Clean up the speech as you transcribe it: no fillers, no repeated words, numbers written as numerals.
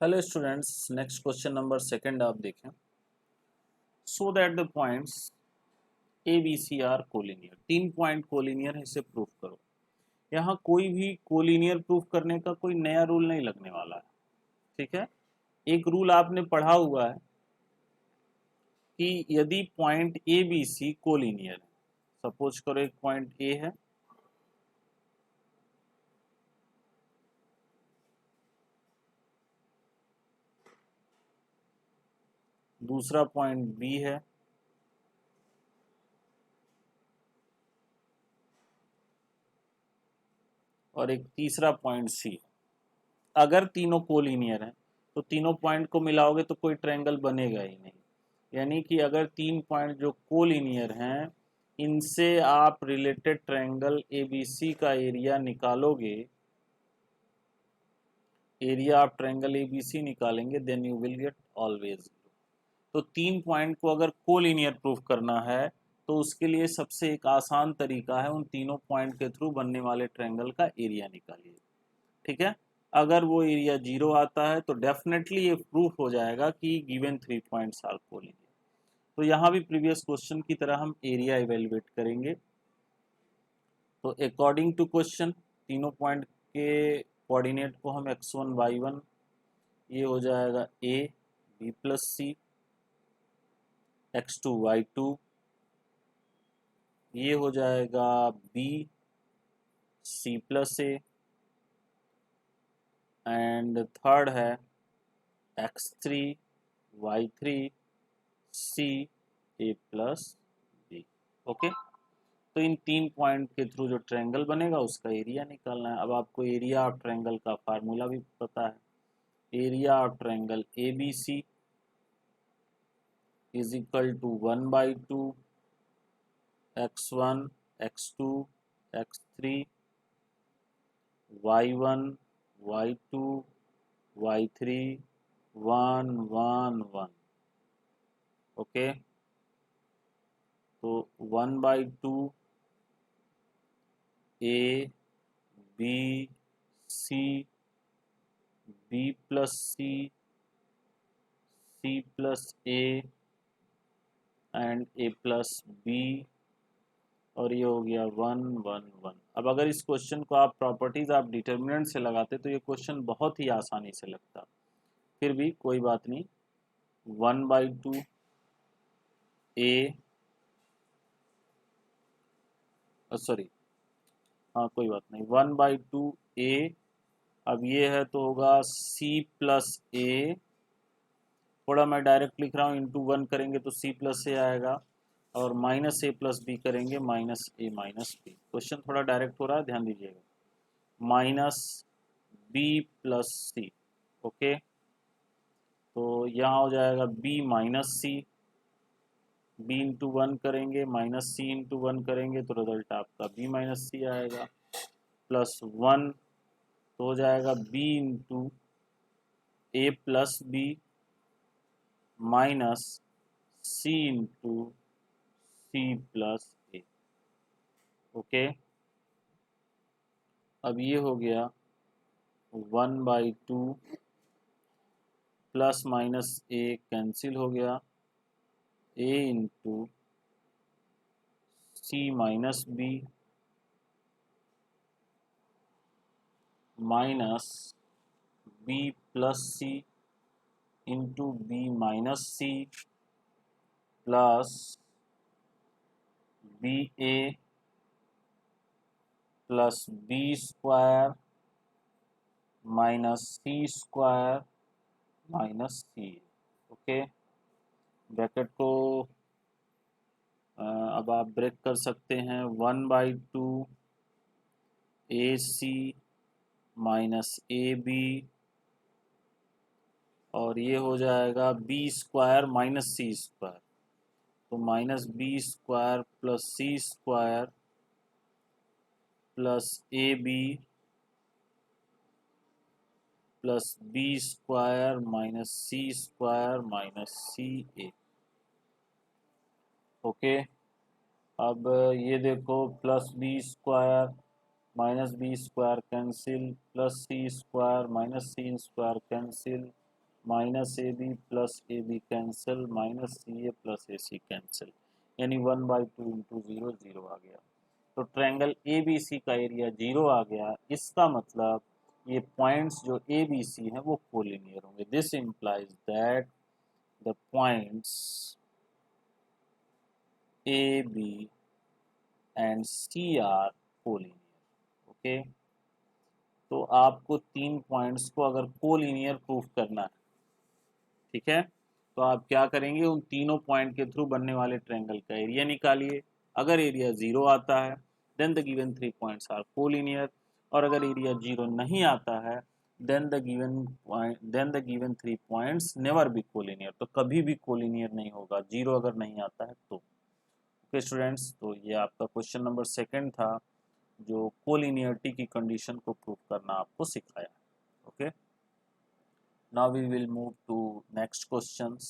Hello students, next question number second आप देखें। So that the points A B C are collinear, 3 point collinear है, इसे proof करो। यहाँ कोई भी कोलिनियर प्रूफ करने का कोई नया रूल नहीं लगने वाला है। ठीक है, एक रूल आपने पढ़ा हुआ है कि यदि point A B C collinear है, सपोज करो एक पॉइंट ए है, दूसरा पॉइंट बी है, और एक तीसरा पॉइंट सी है। अगर तीनों कोलिनियर हैं तो तीनों पॉइंट को मिलाओगे तो कोई ट्रायंगल बनेगा ही नहीं। यानी कि अगर 3 पॉइंट जो कोलिनियर हैं, इनसे आप रिलेटेड ट्रायंगल एबीसी का एरिया निकालोगे, एरिया ऑफ ट्रायंगल एबीसी निकालेंगे, then you will get always. तो 3 पॉइंट को अगर कोलिनियर प्रूफ करना है तो उसके लिए सबसे एक आसान तरीका है, उन तीनों पॉइंट के थ्रू बनने वाले ट्रायंगल का एरिया निकालिए। ठीक है, अगर वो एरिया 0 आता है तो डेफिनेटली ये प्रूफ हो जाएगा कि गिवन 3 पॉइंट्स आर कोलिनियर। तो यहाँ भी प्रीवियस क्वेश्चन की तरह हम एरिया इवेलुएट करेंगे। तो अकॉर्डिंग टू क्वेश्चन तीनों पॉइंट के कोऑर्डिनेट को हम x1 y1, ये हो जाएगा a b plus C, x2 y2, ये हो जाएगा b c plus A, and third है x3 y3 c a plus b। Okay, तो इन 3 पॉइंट के थ्रू जो ट्रायंगल बनेगा उसका एरिया निकालना है। अब आपको एरिया ऑफ ट्रायंगल का फार्मूला भी पता है। Area of triangle A B C is equal to 1/2 x1 x2 x3 y1 y2 y3 1 1 1। Okay, तो 1/2 A B C, B plus C, C plus A, and A plus B, और ये हो गया 1 1 1। अब अगर इस क्वेश्चन को आप प्रॉपर्टीज आप डिटर्मिनेंट से लगाते तो ये क्वेश्चन बहुत ही आसानी से लगता। फिर भी कोई बात नहीं, 1/2 ए, सॉरी, हाँ कोई बात नहीं, 1/2 ए। अब ये है तो होगा सी प्लस ए, थोड़ा मैं डायरेक्ट लिख रहा हूँ, इंटू 1 करेंगे तो सी प्लस ए आएगा, और माइनस ए प्लस बी करेंगे माइनस ए माइनस बी। क्वेश्चन थोड़ा डायरेक्ट हो रहा है, ध्यान दीजिएगा। माइनस बी प्लस सी। ओके, तो यहाँ हो जाएगा बी माइनस सी, बी इंटू 1 करेंगे माइनस सी इंटू 1 करेंगे तो रिजल्ट आपका बी माइनस सी आएगा, प्लस 1, तो हो जाएगा बी इंटू ए प्लस बी माइनस सी इंटू सी प्लस ए। ओके, अब ये हो गया 1/2, प्लस माइनस ए कैंसिल हो गया, A into C minus B minus B plus C into B minus C plus B A plus B square minus C square minus C. Okay, bracket को अब आप break कर सकते हैं। 1/2 ए सी माइनस ए बी, और ये हो जाएगा B square minus C square, तो minus B square plus C square plus A B plus B square minus C square minus C A. Okay, अब ये देखो, plus B square minus B square cancel, plus C square minus C square cancel, minus A B plus A B cancel, minus C A plus A C cancel, यानी 1/2 into 0 0 आ गया। तो triangle A B सी का area 0 आ गया। इसका मतलब ये points जो ए B सी हैं वो कोलिनियर होंगे। This implies that the points A B and C are collinear. Okay, तो आपको 3 पॉइंट्स को अगर कोलिनियर प्रूफ करना है, ठीक है, तो आप क्या करेंगे, उन तीनों पॉइंट के थ्रू बनने वाले ट्रायंगल का एरिया निकालिए। अगर एरिया 0 आता है then the given 3 points are collinear, और अगर एरिया 0 नहीं आता है then the given 3 points never be collinear, तो कभी भी कोलिनियर नहीं होगा 0 अगर नहीं आता है तो। ओके स्टूडेंट्स, तो ये आपका क्वेश्चन नंबर 2 था जो कोलिनियरिटी की कंडीशन को प्रूव करना आपको सिखाया। Okay, now we will move to next questions.